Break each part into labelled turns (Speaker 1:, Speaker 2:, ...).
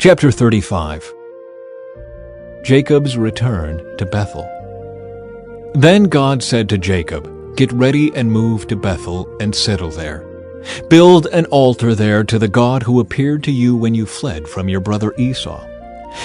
Speaker 1: Chapter 35. Jacob's return to Bethel. Then God said to Jacob, "Get ready and move to Bethel and settle there. Build an altar there to the God who appeared to you when you fled from your brother Esau."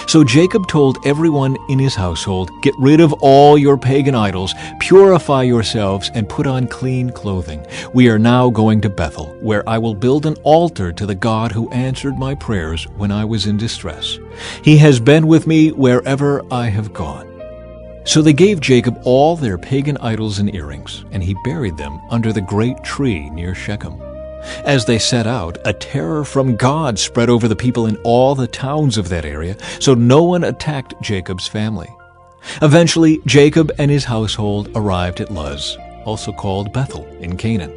Speaker 1: So Jacob told everyone in his household, "Get rid of all your pagan idols, purify yourselves, and put on clean clothing. We are now going to Bethel, where I will build an altar to the God who answered my prayers when I was in distress. He has been with me wherever I have gone." So they gave Jacob all their pagan idols and earrings, and he buried them under the great tree near Shechem. As they set out, a terror from God spread over the people in all the towns of that area, so no one attacked Jacob's family. Eventually, Jacob and his household arrived at Luz, also called Bethel, in Canaan.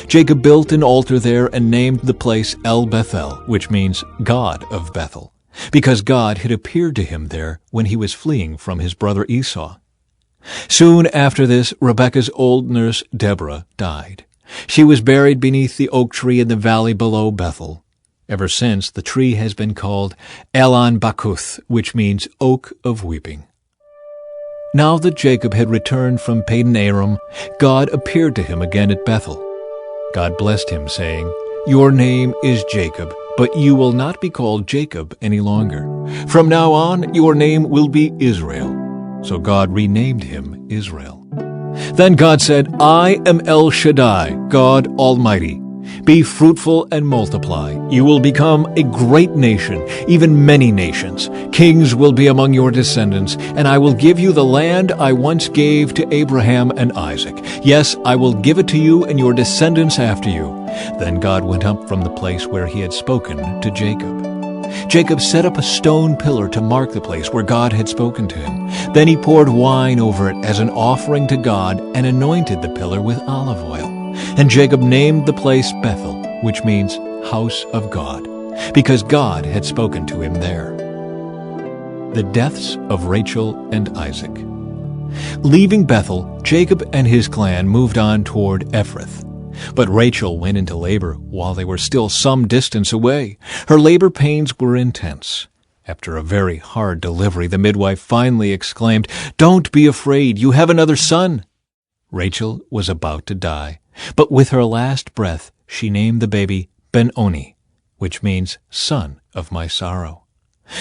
Speaker 1: Jacob built an altar there and named the place El Bethel, which means God of Bethel, because God had appeared to him there when he was fleeing from his brother Esau. Soon after this, Rebekah's old nurse Deborah died. She was buried beneath the oak tree in the valley below Bethel. Ever since, the tree has been called Elon Bakuth, which means Oak of Weeping. Now that Jacob had returned from Padan Aram, God appeared to him again at Bethel. God blessed him, saying, "Your name is Jacob, but you will not be called Jacob any longer. From now on, your name will be Israel." So God renamed him Israel. Then God said, "I am El Shaddai, God Almighty. Be fruitful and multiply. You will become a great nation, even many nations. Kings will be among your descendants, and I will give you the land I once gave to Abraham and Isaac. Yes, I will give it to you and your descendants after you." Then God went up from the place where he had spoken to Jacob. Jacob set up a stone pillar to mark the place where God had spoken to him. Then he poured wine over it as an offering to God and anointed the pillar with olive oil. And Jacob named the place Bethel, which means house of God, because God had spoken to him there. The deaths of Rachel and Isaac. Leaving Bethel, Jacob and his clan moved on toward Ephrath. But Rachel went into labor while they were still some distance away. Her labor pains were intense. After a very hard delivery, the midwife finally exclaimed, "Don't be afraid, you have another son." Rachel was about to die, but with her last breath, she named the baby Ben-Oni, which means son of my sorrow.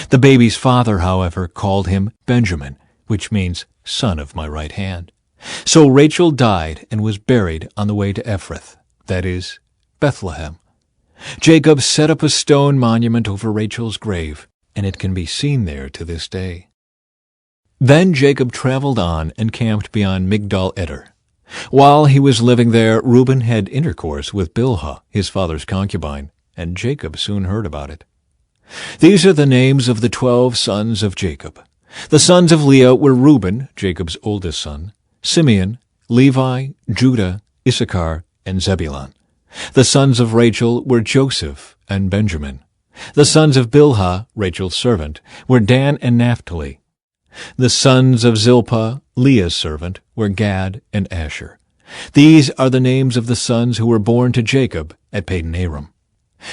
Speaker 1: The baby's father, however, called him Benjamin, which means son of my right hand. So Rachel died and was buried on the way to Ephrath, that is, Bethlehem. Jacob set up a stone monument over Rachel's grave, and it can be seen there to this day. Then Jacob traveled on and camped beyond Migdal Eder. While he was living there, Reuben had intercourse with Bilhah, his father's concubine, and Jacob soon heard about it. These are the names of the 12 sons of Jacob. The sons of Leah were Reuben, Jacob's oldest son, Simeon, Levi, Judah, Issachar, and Zebulun. The sons of Rachel were Joseph and Benjamin. The sons of Bilhah, Rachel's servant, were Dan and Naphtali. The sons of Zilpah, Leah's servant, were Gad and Asher. These are the names of the sons who were born to Jacob at Padan Aram.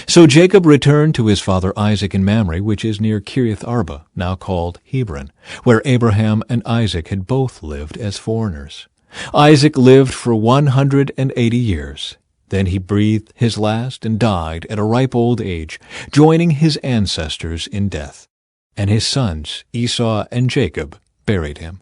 Speaker 1: So Jacob returned to his father Isaac in Mamre, which is near Kiriath Arba, now called Hebron, where Abraham and Isaac had both lived as foreigners. Isaac lived for 180 years. Then he breathed his last and died at a ripe old age, joining his ancestors in death. And his sons, Esau and Jacob, buried him.